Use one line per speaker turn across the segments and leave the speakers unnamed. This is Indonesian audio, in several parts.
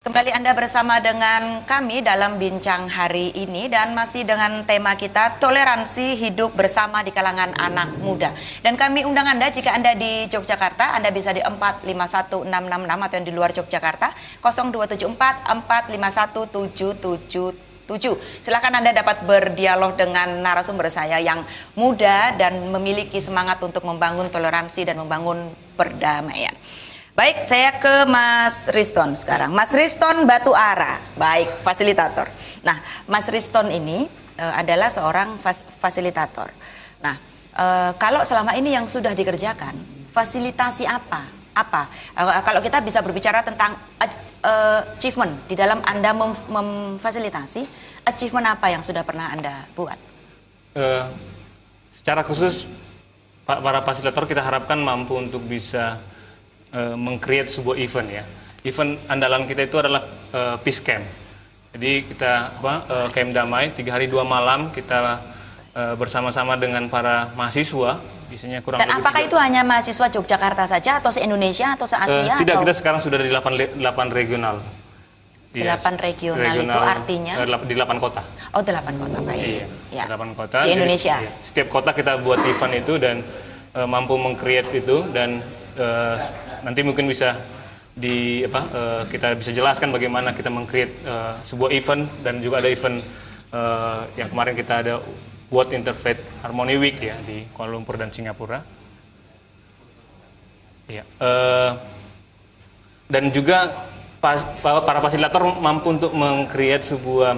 Kembali Anda bersama dengan kami dalam bincang hari ini dan masih dengan tema kita toleransi hidup bersama di kalangan anak muda. Dan kami undang Anda jika Anda di Yogyakarta, Anda bisa di 451666 atau yang di luar Yogyakarta 0274 451777. Silakan Anda dapat berdialog dengan narasumber saya yang muda dan memiliki semangat untuk membangun toleransi dan membangun perdamaian. Baik, saya ke Mas Riston sekarang. Mas Riston Batu Ara, baik, fasilitator. Nah, Mas Riston ini adalah seorang fasilitator. Nah, kalau selama ini yang sudah dikerjakan, fasilitasi apa? Kalau kita bisa berbicara tentang achievement, di dalam Anda memfasilitasi, achievement apa yang sudah pernah Anda buat?
Secara khusus, para fasilitator kita harapkan mampu untuk bisa meng-create sebuah event ya. Event andalan kita itu adalah Peace Camp. Jadi kita camp damai 3 hari 2 malam kita bersama-sama dengan para mahasiswa. Biasanya kurang
Dan
lebih
apakah itu hanya mahasiswa Yogyakarta saja atau se-Indonesia atau se-Asia?
Tidak,
atau?
kita sekarang sudah di 8 regional.
8 regional itu artinya?
Di 8 kota.
Oh, 8 kota, baik.
Iya, 8 kota.
Di Indonesia?
Jadi, setiap kota kita buat event itu dan mampu meng-create itu dan nanti mungkin bisa kita bisa jelaskan bagaimana kita meng-create sebuah event dan juga ada event yang kemarin kita ada World Interfaith Harmony Week ya di Kuala Lumpur dan Singapura. Ya, dan juga para fasilitator mampu untuk meng-create sebuah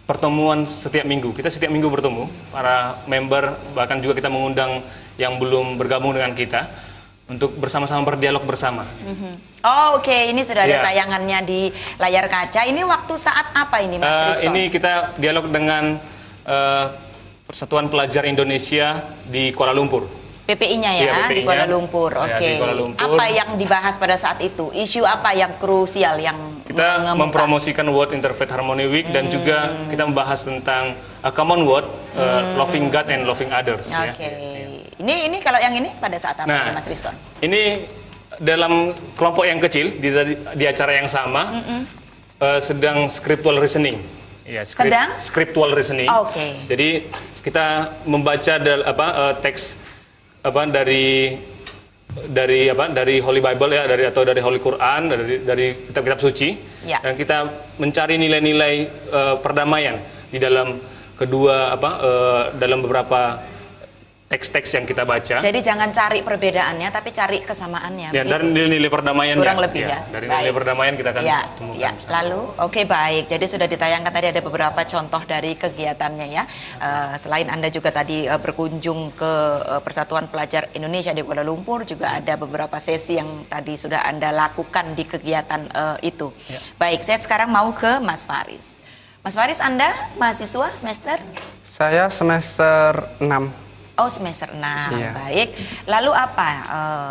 pertemuan setiap minggu. Kita setiap minggu bertemu para member, bahkan juga kita mengundang yang belum bergabung dengan kita untuk bersama-sama berdialog bersama.
Oh, oke. Ini sudah ada tayangannya di layar kaca. Ini waktu saat apa ini, Mas Riston?
Ini kita dialog dengan Persatuan Pelajar Indonesia di Kuala Lumpur.
PPI-nya ya, di Kuala Lumpur. Oke. Apa yang dibahas pada saat itu? Isu apa yang krusial yang
kita mempromosikan World Interfaith Harmony Week dan juga kita membahas tentang a common word, loving God and loving others.
Oke. Ini kalau yang ini pada saat apa, Mas Riston?
Ini dalam kelompok yang kecil di acara yang sama sedang scriptual reasoning. Ya, scriptual reasoning.
Oke.
Jadi kita membaca teks dari Holy Bible ya, dari Holy Quran, dari kitab-kitab suci, dan kita mencari nilai-nilai perdamaian di dalam dalam beberapa teks-teks yang kita baca.
Jadi jangan cari perbedaannya, tapi cari kesamaannya.
Ya, dari nilai-nilai perdamaian.
Kurang lebih ya.
Dari nilai perdamaian kita akan temukan.
Ya. Lalu, oke, baik. Jadi sudah ditayangkan tadi ada beberapa contoh dari kegiatannya ya. Selain Anda juga tadi berkunjung ke Persatuan Pelajar Indonesia di Kuala Lumpur, juga ada beberapa sesi yang tadi sudah Anda lakukan di kegiatan itu. Ya. Baik, saya sekarang mau ke Mas Faris. Mas Faris, Anda mahasiswa semester?
Saya semester 6.
Oh, semester 6,
iya.
Baik. Lalu apa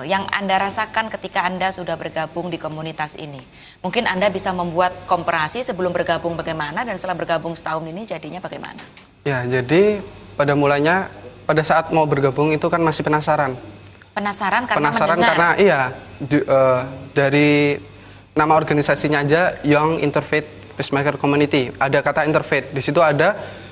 yang Anda rasakan ketika Anda sudah bergabung di komunitas ini? Mungkin Anda bisa membuat komparasi sebelum bergabung bagaimana dan setelah bergabung setahun ini jadinya bagaimana?
Ya, jadi pada mulanya pada saat mau bergabung itu kan masih penasaran.
Penasaran karena
karena dari nama organisasinya aja Young Interfaith Peacemaker Community. Ada kata interfaith. Di situ ada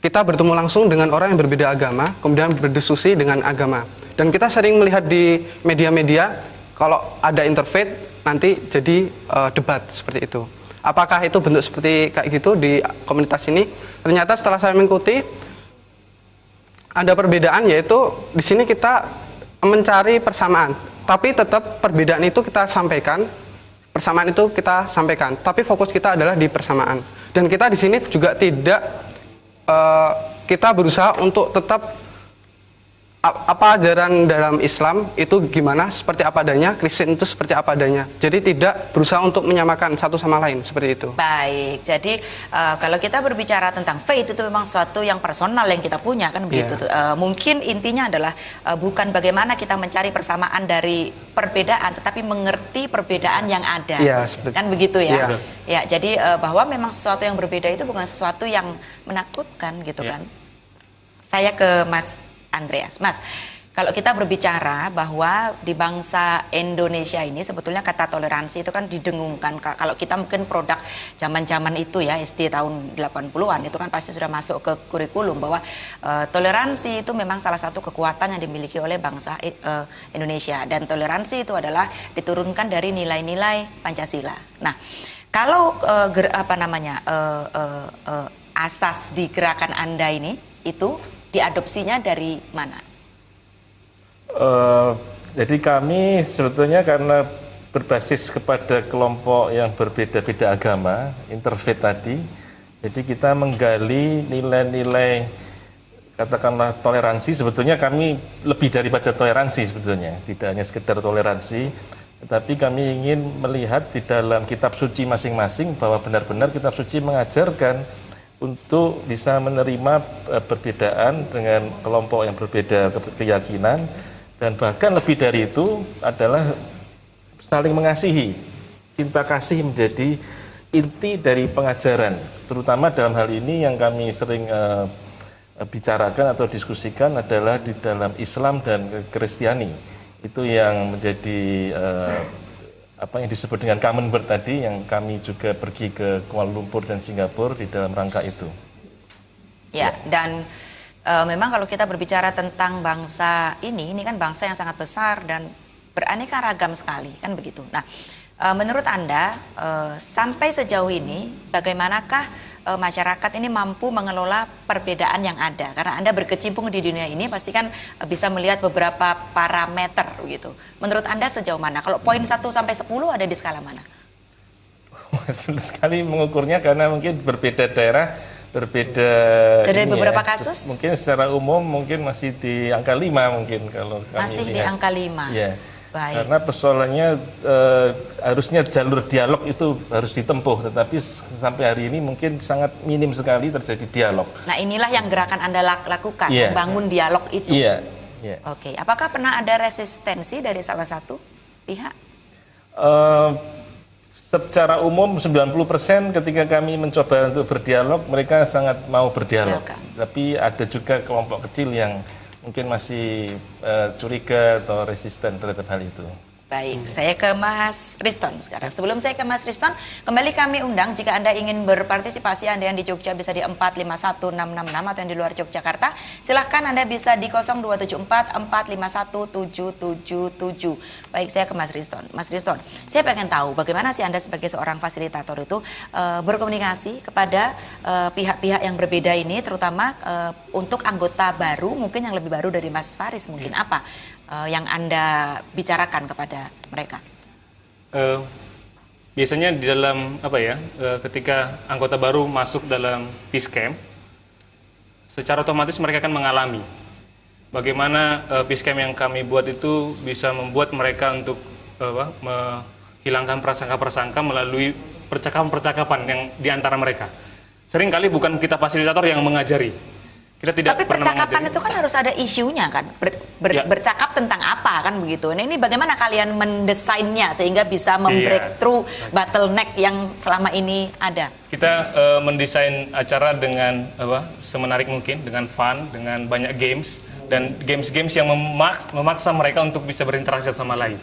kita bertemu langsung dengan orang yang berbeda agama, kemudian berdiskusi dengan agama. Dan kita sering melihat di media-media, kalau ada interfaith, nanti jadi debat seperti itu. Apakah itu bentuk seperti kayak gitu di komunitas ini? Ternyata setelah saya mengikuti, ada perbedaan, yaitu di sini kita mencari persamaan. Tapi tetap perbedaan itu kita sampaikan, persamaan itu kita sampaikan. Tapi fokus kita adalah di persamaan. Dan kita di sini juga tidak... kita berusaha untuk tetap apa ajaran dalam Islam itu gimana, seperti apa adanya, Kristen itu seperti apa adanya. Jadi tidak berusaha untuk menyamakan satu sama lain, seperti itu.
Baik, jadi kalau kita berbicara tentang faith itu memang sesuatu yang personal yang kita punya kan begitu. Mungkin intinya adalah bukan bagaimana kita mencari persamaan dari perbedaan, tetapi mengerti perbedaan yang ada. Kan begitu ya. Ya, jadi bahwa memang sesuatu yang berbeda itu bukan sesuatu yang menakutkan gitu kan. Saya ke Mas Andreas. Mas, Kalau kita berbicara bahwa di bangsa Indonesia ini sebetulnya kata toleransi itu kan didengungkan. Kalau kita mungkin produk zaman-zaman itu ya, SD tahun 80-an itu kan pasti sudah masuk ke kurikulum bahwa toleransi itu memang salah satu kekuatan yang dimiliki oleh bangsa Indonesia, dan toleransi itu adalah diturunkan dari nilai-nilai Pancasila. Nah, kalau asas di gerakan Anda ini itu diadopsinya dari mana?
Jadi kami sebetulnya karena berbasis kepada kelompok yang berbeda-beda agama, interfaith tadi, jadi kita menggali nilai-nilai katakanlah toleransi. Sebetulnya kami lebih daripada toleransi sebetulnya, tidak hanya sekedar toleransi, tetapi kami ingin melihat di dalam kitab suci masing-masing bahwa benar-benar kitab suci mengajarkan untuk bisa menerima perbedaan dengan kelompok yang berbeda keyakinan. Dan bahkan lebih dari itu adalah saling mengasihi. Cinta kasih menjadi inti dari pengajaran. Terutama dalam hal ini yang kami sering bicarakan atau diskusikan adalah di dalam Islam dan Kristiani. Itu yang menjadi apa yang disebut dengan Commonwealth tadi, yang kami juga pergi ke Kuala Lumpur dan Singapura di dalam rangka itu.
Ya, dan memang kalau kita berbicara tentang bangsa ini kan bangsa yang sangat besar dan beraneka ragam sekali, kan begitu. Nah, menurut Anda sampai sejauh ini bagaimanakah masyarakat ini mampu mengelola perbedaan yang ada? Karena Anda berkecimpung di dunia ini pasti kan bisa melihat beberapa parameter gitu. Menurut Anda sejauh mana? Kalau poin 1 sampai 10 ada di skala mana?
Sulit sekali mengukurnya karena mungkin berbeda daerah, berbeda
dari beberapa kasus?
Mungkin secara umum mungkin masih di angka 5 mungkin kalau kami
masih
lihat.
Di angka 5.
Ya.
Baik.
Karena persoalannya harusnya jalur dialog itu harus ditempuh, tetapi sampai hari ini mungkin sangat minim sekali terjadi dialog.
Nah, inilah yang gerakan Anda lakukan, membangun dialog itu.
Iya.
Oke, apakah pernah ada resistensi dari salah satu pihak?
Secara umum 90% ketika kami mencoba untuk berdialog, mereka sangat mau berdialog. Tapi ada juga kelompok kecil yang mungkin masih curiga atau resisten terhadap hal itu.
Baik, saya ke Mas Riston sekarang. Sebelum saya ke Mas Riston, kembali kami undang jika Anda ingin berpartisipasi, Anda yang di Jogja bisa di 451666 atau yang di luar Yogyakarta, silahkan Anda bisa di 0274 451777. Baik, saya ke Mas Riston. Mas Riston, saya pengen tahu bagaimana sih Anda sebagai seorang fasilitator itu berkomunikasi kepada pihak-pihak yang berbeda ini, terutama untuk anggota baru, mungkin yang lebih baru dari Mas Faris, mungkin apa yang Anda bicarakan kepada mereka?
Biasanya di dalam ketika anggota baru masuk dalam peace camp, secara otomatis mereka akan mengalami bagaimana peace camp yang kami buat itu bisa membuat mereka untuk menghilangkan prasangka-prasangka melalui percakapan-percakapan yang di antara mereka. Seringkali bukan kita fasilitator yang mengajari.
Tapi percakapan itu kan harus ada isunya kan, bercakap tentang apa kan begitu. Nah, ini bagaimana kalian mendesainnya sehingga bisa membreakthrough bottleneck yang selama ini ada?
Kita mendesain acara dengan semenarik mungkin, dengan fun, dengan banyak games dan games-games yang memaksa mereka untuk bisa berinteraksi sama lain.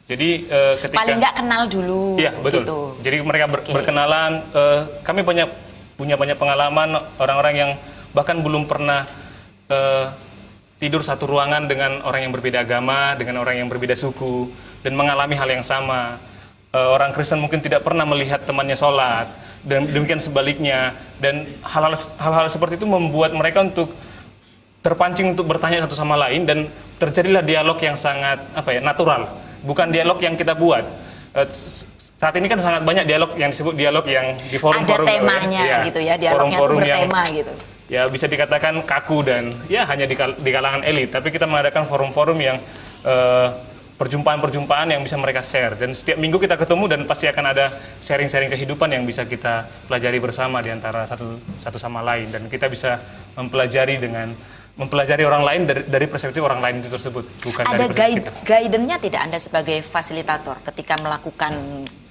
Jadi ketika
paling nggak kenal dulu.
Iya betul. Gitu. Jadi mereka berkenalan. Kami punya banyak pengalaman orang-orang yang bahkan belum pernah tidur satu ruangan dengan orang yang berbeda agama, dengan orang yang berbeda suku, dan mengalami hal yang sama. Orang Kristen mungkin tidak pernah melihat temannya sholat, dan demikian sebaliknya. Dan hal-hal seperti itu membuat mereka untuk terpancing untuk bertanya satu sama lain, dan terjadilah dialog yang sangat natural, bukan dialog yang kita buat. Saat ini kan sangat banyak dialog yang disebut dialog yang di forum-forum.
Ada temanya gitu ya, dialognya itu bertema gitu.
Ya bisa dikatakan kaku dan ya hanya di kalangan elit, tapi kita mengadakan forum-forum yang perjumpaan-perjumpaan yang bisa mereka share, dan setiap minggu kita ketemu dan pasti akan ada sharing-sharing kehidupan yang bisa kita pelajari bersama di antara satu sama lain, dan kita bisa mempelajari orang lain dari perspektif orang lain itu tersebut, bukan
ada
dari perspektif kita.
Guidance-nya tidak Anda sebagai fasilitator ketika melakukan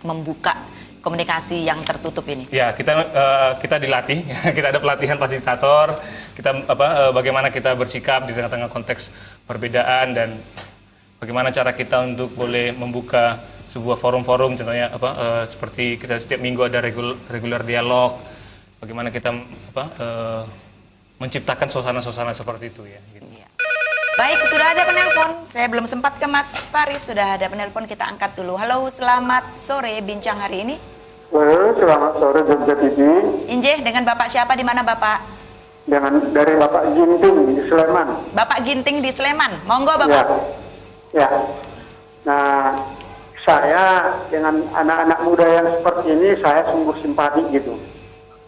membuka komunikasi yang tertutup ini?
Ya, kita dilatih, kita ada pelatihan fasilitator, kita bagaimana kita bersikap di tengah-tengah konteks perbedaan dan bagaimana cara kita untuk boleh membuka sebuah forum-forum, contohnya seperti kita setiap minggu ada regular dialog, bagaimana kita menciptakan suasana-suasana seperti itu ya. Gitu.
Baik, sudah ada penelpon. Saya belum sempat ke Mas Faris, sudah ada penelpon, kita angkat dulu. Halo, selamat sore, bincang hari ini.
Halo, selamat sore Jogja TV.
Injih, dengan Bapak siapa, di mana Bapak?
Dari Bapak Ginting di Sleman.
Bapak Ginting di Sleman, monggo Bapak.
Ya. Nah, saya dengan anak-anak muda yang seperti ini, saya sungguh simpati gitu.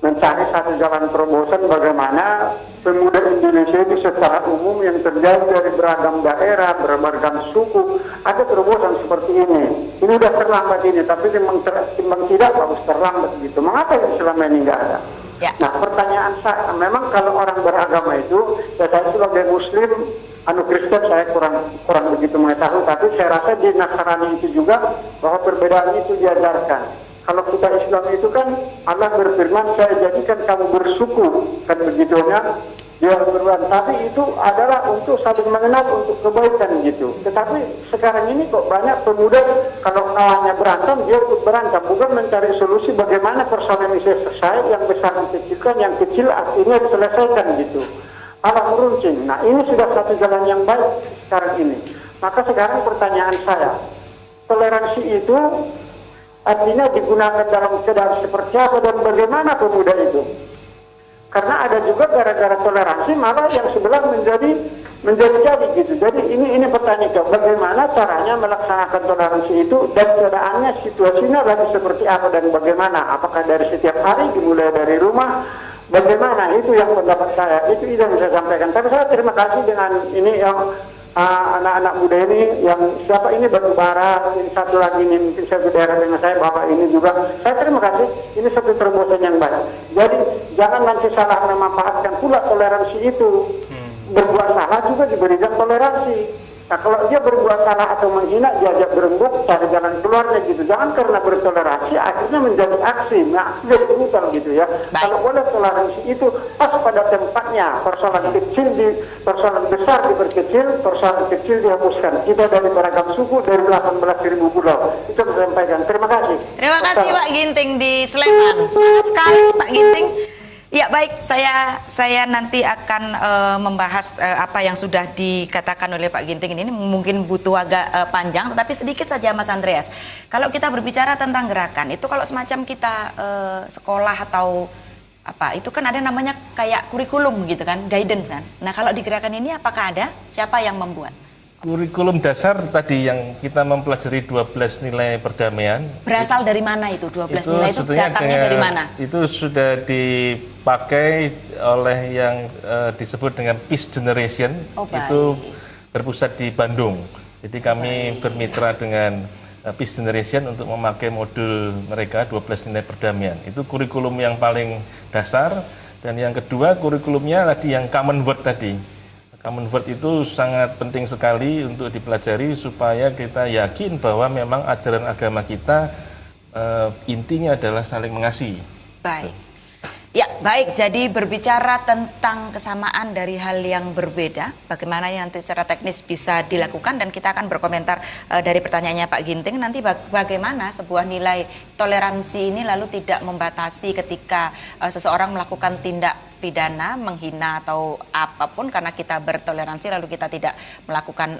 Mencari satu jalan terobosan bagaimana pemuda Indonesia itu secara umum yang terjadi dari beragam daerah, beragam suku, ada terobosan seperti ini. Ini udah terlambat ini, tapi timbang tidak bagus terlambat gitu. Mengapa yang selama ini nggak ada?
Ya.
Nah, pertanyaan saya, memang kalau orang beragama itu, ya saya sebagai Muslim, Kristen saya kurang begitu mengetahui, tapi saya rasa di Nasrani itu juga bahwa perbedaan itu diajarkan. Kalau kita Islam itu kan Allah berfirman, saya jadikan kamu bersuku, kan begitunya dia berfirman, tapi itu adalah untuk saling mengenal, untuk kebaikan gitu. Tetapi sekarang ini kok banyak pemuda kalau kawannya berantem dia ikut berantem, bukan mencari solusi bagaimana persoalan ini selesai, yang besar dikecilkan, yang kecil akhirnya diselesaikan gitu. Allah meruncing. Nah, ini sudah satu jalan yang baik sekarang ini. Maka sekarang pertanyaan saya, toleransi itu artinya digunakan dalam keadaan seperti apa dan bagaimana pemuda itu? Karena ada juga gara-gara toleransi malah yang sebelah menjadi jadi gitu. Jadi ini pertanyaan, bagaimana caranya melaksanakan toleransi itu dan keadaannya, situasinya lagi seperti apa dan bagaimana? Apakah dari setiap hari dimulai dari rumah? Bagaimana? Itu yang pendapat saya, itu yang saya sampaikan. Tapi saya terima kasih dengan ini yang anak-anak muda ini, yang siapa ini Batu Bara, ini satu lagi ini mungkin satu daerah dengan saya, Bapak ini juga. Saya terima kasih, ini satu terobosan yang baik. Jadi jangan nanti salah memanfaatkan pula toleransi itu. Berbuat salah juga diberikan toleransi. Nah, kalau dia berbuat salah atau menghina, diajak berembuk, cari jalan keluarnya gitu. Jangan karena bertoleransi akhirnya menjadi aksi, jadi brutal gitu ya.
Baik.
Kalau boleh toleransi itu pas pada tempatnya, persoalan persoalan besar diperkecil, persoalan kecil dihapuskan. Kita dari beragam suku, dari 18.000 pulau. Itu saya sampaikan. Terima kasih.
Terima kasih Pak Ginting di Sleman. Semangat sekali Pak Ginting. Ya baik, saya nanti akan membahas apa yang sudah dikatakan oleh Pak Ginting ini mungkin butuh agak panjang, tetapi sedikit saja Mas Andreas. Kalau kita berbicara tentang gerakan, itu kalau semacam kita sekolah atau apa, itu kan ada namanya kayak kurikulum gitu kan, guidance kan. Nah kalau di gerakan ini apakah ada? Siapa yang membuat?
Kurikulum dasar tadi yang kita mempelajari 12 nilai perdamaian.
Berasal dari mana itu 12 nilai itu? Datangnya dari mana?
Itu sudah dipakai oleh yang disebut dengan Peace Generation. Itu berpusat di Bandung. Jadi kami bermitra dengan Peace Generation untuk memakai modul mereka 12 nilai perdamaian. Itu kurikulum yang paling dasar. Dan yang kedua kurikulumnya tadi yang Common Word tadi. Common Word itu sangat penting sekali untuk dipelajari supaya kita yakin bahwa memang ajaran agama kita intinya adalah saling mengasihi.
Baik. Ya, baik. Jadi berbicara tentang kesamaan dari hal yang berbeda, bagaimana nanti secara teknis bisa dilakukan, dan kita akan berkomentar dari pertanyaannya Pak Ginting nanti bagaimana sebuah nilai toleransi ini lalu tidak membatasi ketika seseorang melakukan tindak pidana, menghina atau apapun karena kita bertoleransi lalu kita tidak melakukan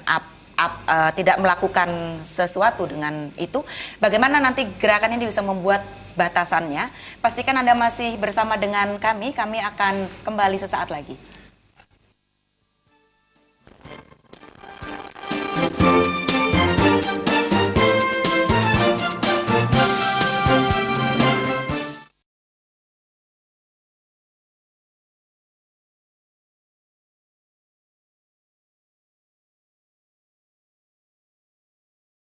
tidak melakukan sesuatu dengan itu. Bagaimana nanti gerakan ini bisa membuat batasannya? Pastikan Anda masih bersama dengan kami akan kembali sesaat lagi.